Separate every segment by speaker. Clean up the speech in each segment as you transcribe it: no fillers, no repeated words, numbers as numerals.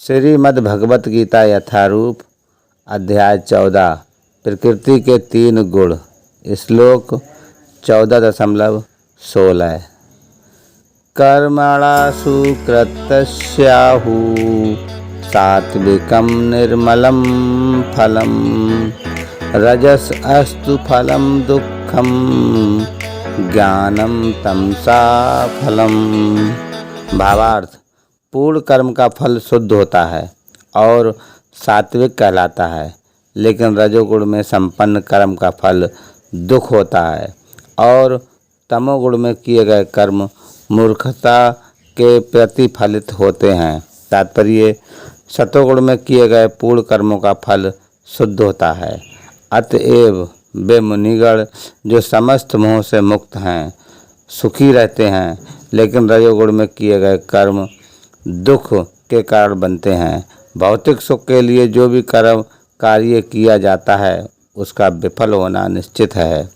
Speaker 1: श्रीमद् भगवत गीता यथारूप अध्याय 14 प्रकृति के 3 गुण। श्लोक 14.16 कर्मणासु कृतस्याहु सात्विकं निर्मलं फलं रजस अस्तु फलं दुःखं ज्ञानम तमसा फलम। भावार्थ, पूर्ण कर्म का फल शुद्ध होता है और सात्विक कहलाता है, लेकिन रजोगुण में संपन्न कर्म का फल दुख होता है और तमोगुण में किए गए कर्म मूर्खता के प्रतिफलित होते हैं। तात्पर्य, सतोगुण में किए गए पूर्ण कर्मों का फल शुद्ध होता है। अतएव वे मुनिगण जो समस्त मोह से मुक्त हैं सुखी रहते हैं, लेकिन रजोगुण में किए गए कर्म दुख के कारण बनते हैं। भौतिक सुख के लिए जो भी कर्म कार्य किया जाता है उसका विफल होना निश्चित है।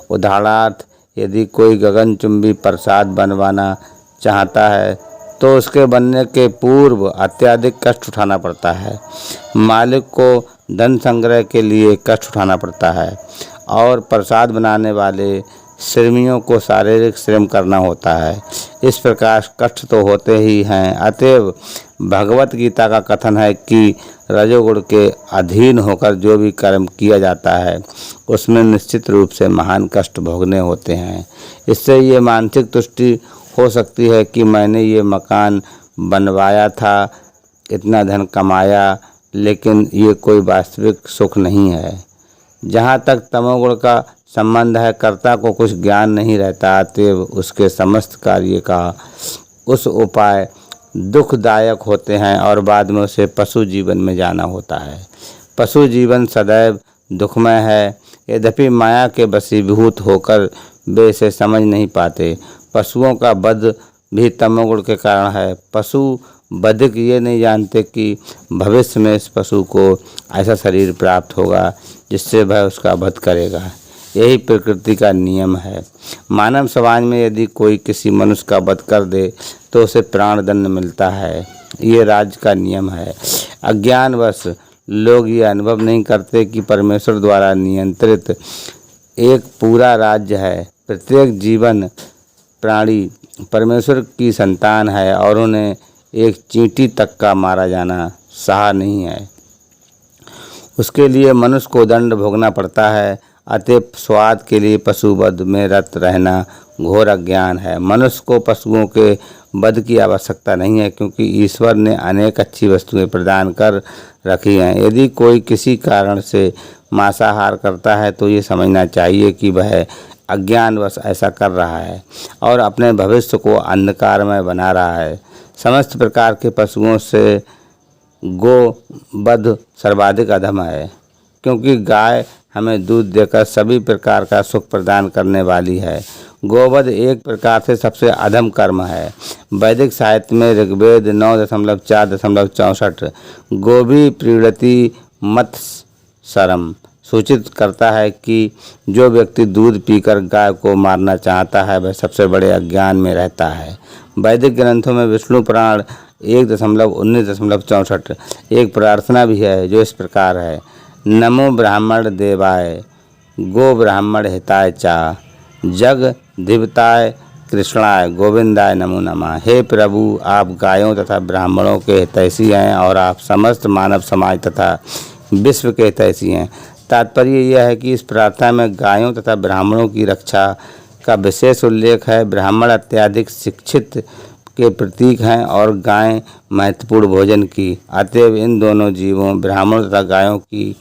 Speaker 1: उदाहरणार्थ, यदि कोई गगनचुंबी प्रसाद बनवाना चाहता है तो उसके बनने के पूर्व अत्यधिक कष्ट उठाना पड़ता है। मालिक को धन संग्रह के लिए कष्ट उठाना पड़ता है और प्रसाद बनाने वाले श्रमियों को शारीरिक श्रम करना होता है। इस प्रकार कष्ट तो होते ही हैं। अतएव भगवत गीता का कथन है कि रजोगुण के अधीन होकर जो भी कर्म किया जाता है उसमें निश्चित रूप से महान कष्ट भोगने होते हैं। इससे ये मानसिक तुष्टि हो सकती है कि मैंने ये मकान बनवाया था, इतना धन कमाया, लेकिन ये कोई वास्तविक सुख नहीं है। जहाँ तक तमोगुण का संबंध है, कर्ता को कुछ ज्ञान नहीं रहता, अतएव उसके समस्त कार्य का उस उपाय दुखदायक होते हैं और बाद में उसे पशु जीवन में जाना होता है। पशु जीवन सदैव दुखमय है, यद्यपि माया के वशीभूत होकर वे इसे समझ नहीं पाते। पशुओं का वध भी तमोगुण के कारण है। पशु बधिक ये नहीं जानते कि भविष्य में इस पशु को ऐसा शरीर प्राप्त होगा जिससे वह उसका वध करेगा। यही प्रकृति का नियम है। मानव समाज में यदि कोई किसी मनुष्य का वध कर दे तो उसे प्राणदंड मिलता है। ये राज्य का नियम है। अज्ञानवश लोग ये अनुभव नहीं करते कि परमेश्वर द्वारा नियंत्रित एक पूरा राज्य है। प्रत्येक जीवन प्राणी परमेश्वर की संतान है और उन्हें एक चींटी तक का मारा जाना सहा नहीं है। उसके लिए मनुष्य को दंड भोगना पड़ता है। अतएव स्वाद के लिए पशुवध में रत रहना घोर अज्ञान है। मनुष्य को पशुओं के वध की आवश्यकता नहीं है, क्योंकि ईश्वर ने अनेक अच्छी वस्तुएं प्रदान कर रखी हैं। यदि कोई किसी कारण से मांसाहार करता है तो ये समझना चाहिए कि वह अज्ञानवश ऐसा कर रहा है और अपने भविष्य को अंधकारमय बना रहा है। समस्त प्रकार के पशुओं से गोवध सर्वाधिक अधम है, क्योंकि गाय हमें दूध देकर सभी प्रकार का सुख प्रदान करने वाली है। गोवध एक प्रकार से सबसे अधम कर्म है। वैदिक साहित्य में ऋग्वेद 9.4.64 गोभी प्रीणति मत्सरम सूचित करता है कि जो व्यक्ति दूध पीकर गाय को मारना चाहता है वह सबसे बड़े अज्ञान में रहता है। वैदिक ग्रंथों में विष्णु पुराण 1.19.64 एक प्रार्थना भी है जो इस प्रकार है। नमो ब्राह्मण देवाय गो ब्राह्मण हिताय चा जग दिवताय कृष्णाय गोविंदाय नमो नमः। हे प्रभु, आप गायों तथा ब्राह्मणों के हितैषी हैं और आप समस्त मानव समाज तथा विश्व के हितैषी हैं। तात्पर्य यह है कि इस प्रार्थना में गायों तथा ब्राह्मणों की रक्षा का विशेष उल्लेख है। ब्राह्मण अत्यधिक शिक्षित के प्रतीक हैं और गाय महत्वपूर्ण भोजन की। अतएव इन दोनों जीवों ब्राह्मणों तथा गायों की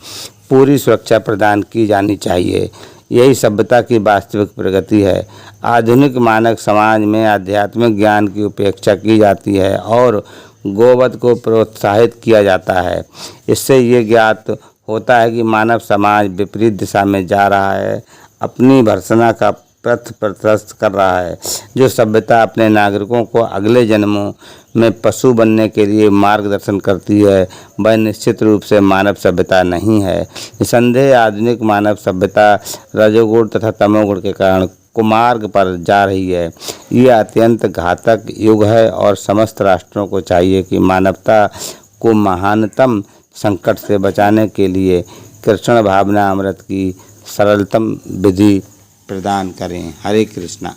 Speaker 1: पूरी सुरक्षा प्रदान की जानी चाहिए। यही सभ्यता की वास्तविक प्रगति है। आधुनिक मानव समाज में आध्यात्मिक ज्ञान की उपेक्षा की जाती है और गोवध को प्रोत्साहित किया जाता है। इससे ये ज्ञात होता है कि मानव समाज विपरीत दिशा में जा रहा है, अपनी भर्त्सना का पथ प्रशस्त कर रहा है। जो सभ्यता अपने नागरिकों को अगले जन्मों में पशु बनने के लिए मार्गदर्शन करती है वह निश्चित रूप से मानव सभ्यता नहीं है। निसंदेह आधुनिक मानव सभ्यता रजोगुण तथा तमोगुण के कारण कुमार्ग पर जा रही है। यह अत्यंत घातक युग है और समस्त राष्ट्रों को चाहिए कि मानवता को महानतम संकट से बचाने के लिए कृष्ण भावना अमृत की सरलतम विधि प्रदान करें। हरे कृष्णा।